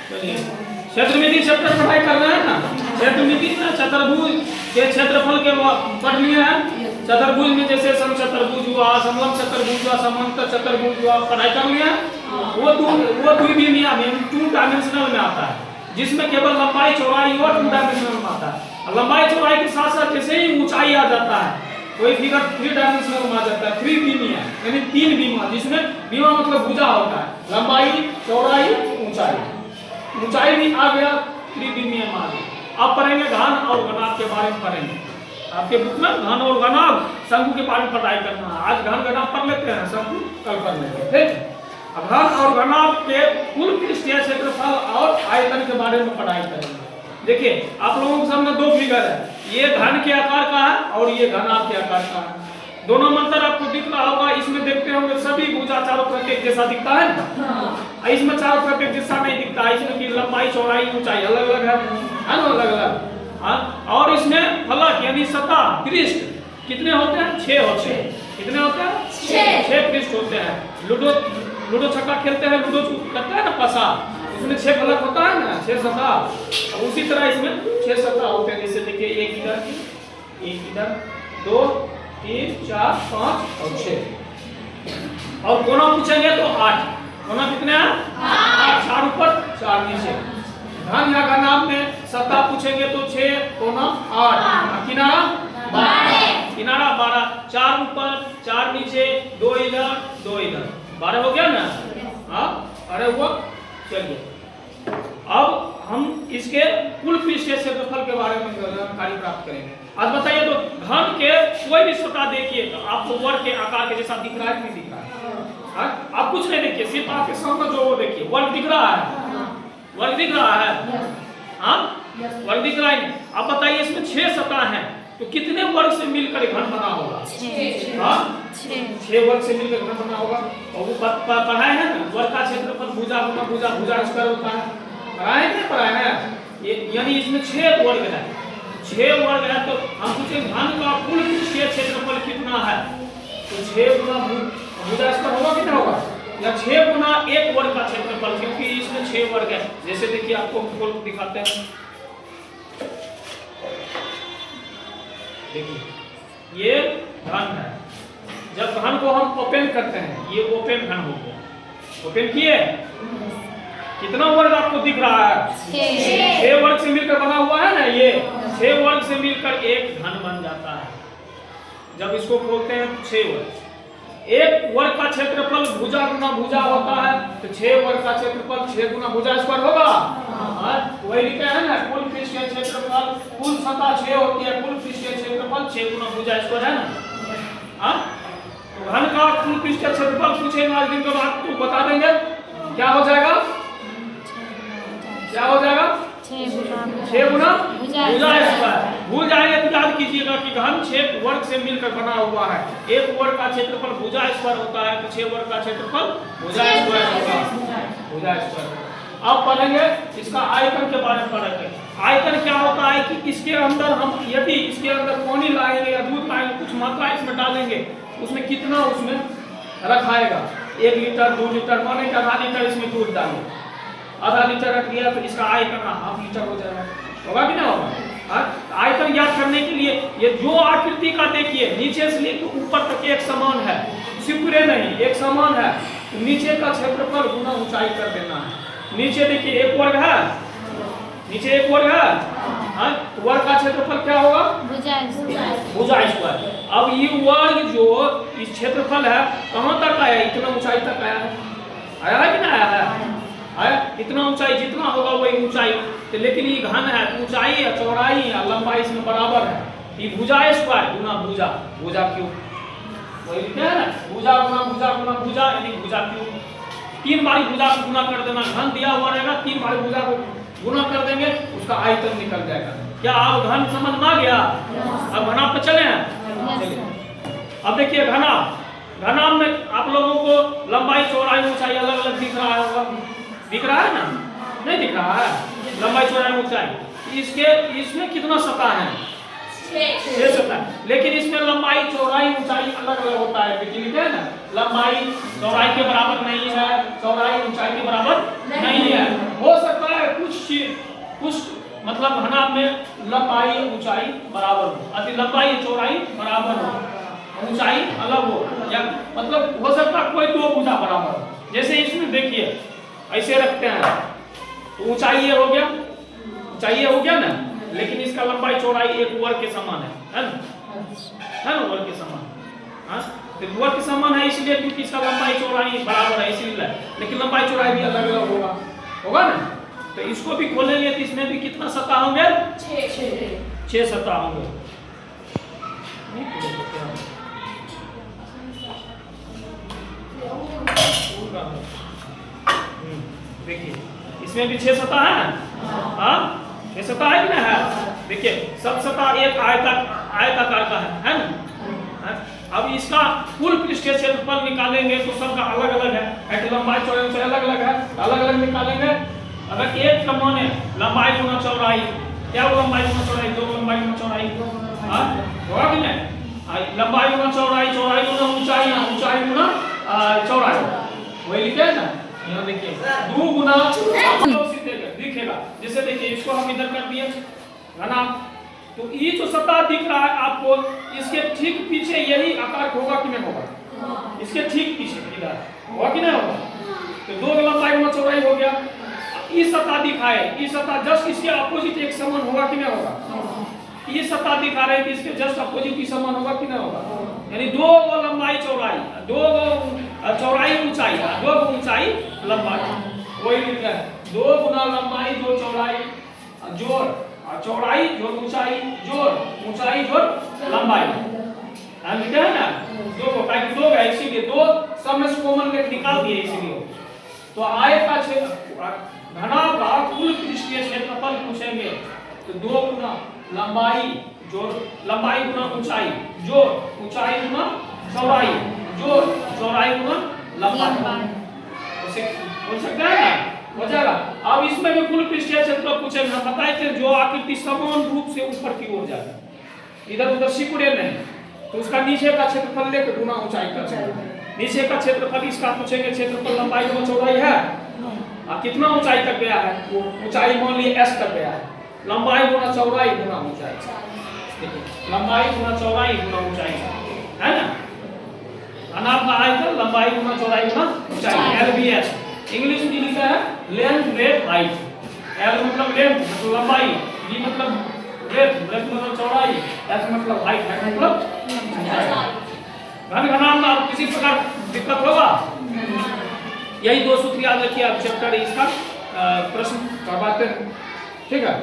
चलिए क्षेत्रमिति चैप्टर पढ़ाई कर रहे हैं ना। क्षेत्रमिति में चतुर्भुज के क्षेत्रफल के पढ़ लिए हैं। चतुर्भुज में जैसे समचतुर्भुज हुआ, समलंब चतुर्भुज हुआ, समांतर चतुर्भुज हुआ, पढ़ाई कर लिए हैं। वो द्विविमीय में 2 डायमेंशनल में आता है, जिसमें केवल लंबाई चौड़ाई और 2 डायमेंशनल में आता है। लंबाई चौड़ाई के साथ साथ जैसे ही ऊंचाई आ जाता है कोई फिगर 3 डायमेंशनल में आ जाता है, 3 विमीय यानी 3 विमा, जिसमें विमा मतलब भुजा होता है, लंबाई चौड़ाई ऊंचाई। ऊंचाई भी आ गया, 3 विमीय में आ गया। अब पढ़ेंगे घन और घनाभ के बारे में पढ़ेंगे। आपके बुक में घन और घनाभ शंकु के बारे में पढ़ाई करना है। आज घन घनाभ पढ़ लेते हैं, शंकु कल पढ़ लेंगे, ठीक। अब घन और घनाभ के कुल पृष्ठीय क्षेत्रफल और आयतन के बारे में पढ़ाई करेंगे। देखिए आप लोगों के सामने 2 फिगर है, ये घन के आकार का है और ये घनाभ के आकार का है। दोनों में अंतर आपको दिख रहा होगा। इसमें देखते होंगे सभी भुजा चारों तरफ एक जैसा दिखता है ना, इसमें चारों तरफ एक जैसा नहीं दिखता है। इसमें की लंबाई चौड़ाई ऊंचाई अलग अलग है ना, अलग अलग। और इसमें फलक यानी सतह पृष्ठ कितने होते हैं? 6 होते हैं। कितने होते हैं? 6 पृष्ठ होते हैं। लूडो छक्का खेलते हैं, लूडो करते हैं ना पसा, उसमें 6 फलक होता है ना, 6 सतह। उसी तरह इसमें 6 सतह होते हैं। जैसे देखिए एक इधर 2 3 4 5 और 6। और कोना पूछेंगे तो 8। कोना कितने हैं? 8। 4 ऊपर 4 नीचे। घन या घनाभ में सतह पूछेंगे तो 6, कोना 8, किनारा 12। किनारा 12, 4 ऊपर 4 नीचे, 2 इधर 2 इधर, 12 हो गया ना। हाँ अरे हुआ। चलिए अब हम इसके कुल पृष्ठीय क्षेत्रफल के बारे में जानकारी प्राप्त करेंगे। आज बताइए तो घन के कोई भी सतह देखिए तो आपको वर्ग के आकार के जैसा दिख रहा है कि नहीं दिख रहा है? आप कुछ नहीं देखिए, सिर्फ आपके सामने जो वो देखिए वर्ग दिख रहा है। वर्ग दिख रहा है, हाँ वर्ग दिख रहा है। अब बताइए इसमें 6 सतह हैं तो कितने वर्ग से मिलकर घन बना होगा? 6 वर्ग से मिलकर घन बना होगा। और वो पढ़ाए है ना, वर्ग का क्षेत्रफल भुजा गुना भुजा, भुजा स्क्वायर होता है। पढ़ाए क्या पढ़ाए हैं? यानी इसमें 6 वर्ग है। 6 वर्ग है तो हम पूछे घन का कुल पृष्ठीय क्षेत्रफल कितना है? तो 6 गुना भुजा स्क्वायर होगा, कितना होगा? या 6 गुना 1 वर्ग का क्षेत्रफल, क्योंकि इसमें 6 वर्ग है। जैसे देखिए आपको खोल दिखाते हैं, देखिए ये घन है। जब घन को हम ओपन करते हैं, ये ओपन घन हो गया। ओपन किए, कितना वर्ग आपको दिख रहा है? 6 वर्ग से मिलकर बना हुआ है ना। ये 6 वर्ग से मिलकर एक घन बन जाता है। जब इसको खोलते हैं 6 वर्ग। 1 वर्ग का क्षेत्रफल भुजा गुना भुजा होता है तो 6 वर्ग का क्षेत्रफल 6 गुना भुजा स्क्वायर होगा। वही लिखा है ना, कुल पृष्ठीय क्षेत्रफल, कुल सतह 6 होती है, कुल पृष्ठीय क्षेत्रफल 6 गुना भुजा स्क्वायर है ना। तो घन का कुल पृष्ठीय क्षेत्रफल पूछेंगे आज दिन के बाद तो बता देंगे क्या हो जाएगा। क्या हो जाएगा? 6 गुना भुजा स्क्वायर। भूल जाएंगे तो याद कीजिएगा कि घन 6 वर्ग से मिलकर बना हुआ है। 1 वर्ग का क्षेत्रफल भुजा स्क्वायर होता है तो 6 वर्ग का क्षेत्रफल भुजा स्क्वायर होगा। भुजा स्क्वायर। अब पढ़ेंगे इसका आयतन के बारे में पढ़ेंगे। आयतन क्या होता है कि इसके अंदर हम यदि इसके अंदर पानी लाएंगे या दूध लाएंगे, कुछ मात्रा इसमें डालेंगे, उसमें कितना उसमें रखाएगा? 1 लीटर 2 लीटर, माने कि आधा लीटर इसमें दूध डालें, आधा लीटर रख दिया तो इसका आयतन ½ लीटर हो जाएगा। होगा कि ना होगा? आयतन ज्ञात करने के लिए ये जो आकृति का देखिए नीचे से लेकर ऊपर तक एक समान है, सिकुड़े नहीं, एक समान है। तो नीचे का क्षेत्रफल गुना ऊंचाई कर देना है। नीचे देखिए 1 वर्ग है, नीचे 1 वर्ग है, तो वर्ग का क्षेत्रफल क्या होगा? भुजा स्क्वायर। अब ये वर्ग जो इस क्षेत्रफल है कहाँ तक आया? इतना ऊंचाई तक आया है। आया है कि ना आया है? इतना ऊंचाई जितना होगा वही ऊंचाई। तो लेकिन ये घन है, ऊंचाई या चौड़ाई या लंबाई इसमें बराबर है। ये भुजा स्क्वायर गुना भुजा, भुजा क्यूब, वही लिखते हैं ना, भुजा गुना भुजा गुना भुजा यानी भुजा क्यूब। 3 बारी भुजा को गुना कर देना। घन दिया हुआ रहेगा, 3 बारी भुजा को गुना कर देंगे, उसका आयतन निकल जाएगा। क्या आप घन समझ में आ गया? अब घनाभ पे चले हैं। चलिए अब देखिए घनाभ। घनाभ में आप लोगों को लंबाई चौड़ाई ऊंचाई अलग अलग दिख रहा होगा। दिख रहा है ना? नहीं दिख रहा है? लंबाई चौड़ाई ऊंचाई इसमें कितना सतह है? 6 सतह। लेकिन इसमें लंबाई चौड़ाई ऊंचाई अलग अलग होता है। लिखते हैं ना, लंबाई चौड़ाई के बराबर नहीं है, चौड़ाई ऊंचाई के बराबर नहीं है। हो सकता है कुछ मतलब घनाभ में लंबाई ऊंचाई बराबर हो, अति लंबाई चौड़ाई बराबर हो, ऊंचाई अलग हो, या मतलब हो सकता कोई दो भुजा बराबर हो। जैसे इसमें देखिए ऐसे रखते हैं तो ऊंचाई ये हो गया, ऊंचाई ये हो गया ना, लेकिन इसका लंबाई चौड़ाई एक वर्ग के समान है ना, है ना, वर्ग के समान। हाँ, तो वर्ग के समान है इसलिए क्योंकि इसका लंबाई चौड़ाई बराबर है इसीलिए, लेकिन लंबाई चौड़ाई भी अलग अलग होगा, होगा ना। तो इसको भी खोलेंगे तो इसमें भी कितना सतह होंगे? 6 सतह होंगे। देखिए इसमें भी 6 सतह है, हाँ 6 सतह है कि ना है। देखिए सब सतह एक आयताकार का है ना। अब इसका कुल पृष्ठीय क्षेत्रफल निकालेंगे तो सबका अलग अलग है, लंबाई चौड़ाई से अलग अलग है, अलग अलग निकालेंगे। अगर एक का मान है लंबाई गुना चौड़ाई, क्या वो लंबाई गुना चौड़ाई, दो लंबाई गुना चौड़ाई, हाँ होगा कि नहीं। लंबाई गुना चौड़ाई, चौड़ाई गुना ऊंचाई, ऊंचाई गुना चौड़ाई, वही लिखे है ना। यहाँ देखिए 2 गुना दिखेगा। जैसे देखिए इसको हम इधर कर दिए है ना, तो ये जो सतह दिख रहा है आपको, इसके ठीक पीछे यही आकार होगा कि नहीं होगा, इसके ठीक पीछे इधर होगा कि नहीं होगा। तो 2 लंबाई गुना चौड़ाई हो गया। इस सतह दिखाए, इस सतह जस्ट इसके अपोजिट एक समान होगा कि नहीं होगा। ये सतह दिखा रहे हैं कि इसके जस्ट अपोजिट ही समान होगा कि नहीं होगा। यानी 2 लंबाई चौड़ाई, 2 चौड़ाई ऊंचाई, 2 ऊंचाई लंबाई, वही लिखा है 2 गुना लंबाई जो चौड़ाई जोड़ चौड़ाई जोड़ ऊंचाई जोड़ ऊंचाई जोड़ लंबाई, लिखा है ना। 2 को ताकि 2 है इसीलिए 2 सब में से कॉमन लेकर निकाल दिए इसीलिए। तो आयत का क्षेत्र घनाभ का कुल पृष्ठीय क्षेत्रफल पूछेंगे तो 2 गुना लंबाई जोड़ लंबाई गुना ऊंचाई जोड़ ऊंचाई गुना चौड़ाई जोड़ चौड़ाई गुना लंबाई, हो सकता है ना, हो जाएगा। अब इसमें भी कुल पृष्ठीय क्षेत्रफल पूछेंगे। हम बताए थे जो आकृति समान रूप से ऊपर की ओर जाए, इधर उधर सिकुड़े नहीं, तो उसका नीचे का क्षेत्रफल लेकर गुना ऊंचाई कर, नीचे का क्षेत्रफल इसका पूछेंगे। क्षेत्रफल लंबाई गुना चौड़ाई है, कितना ऊंचाई तक गया है, ऊंचाई मान लीजिए s तक गया है, लंबाई गुना चौड़ाई गुना ऊंचाई, लंबाई गुना चौड़ाई गुना ऊंचाई, है ना। घनाभ का आयतन लंबाई गुना चौड़ाई गुना ऊंचाई, LBS। इंग्लिश में लिखा है लेंथ ब्रेथ हाइट। L मतलब लेंथ मतलब लंबाई, B मतलब ब्रेथ मतलब चौड़ाई, S मतलब हाइट मतलब घनाभ में किसी प्रकार दिक्कत होगा, यही 2 सूत्र याद रखिए। आप चैप्टर इसका प्रश्न करवाते हैं, ठीक है।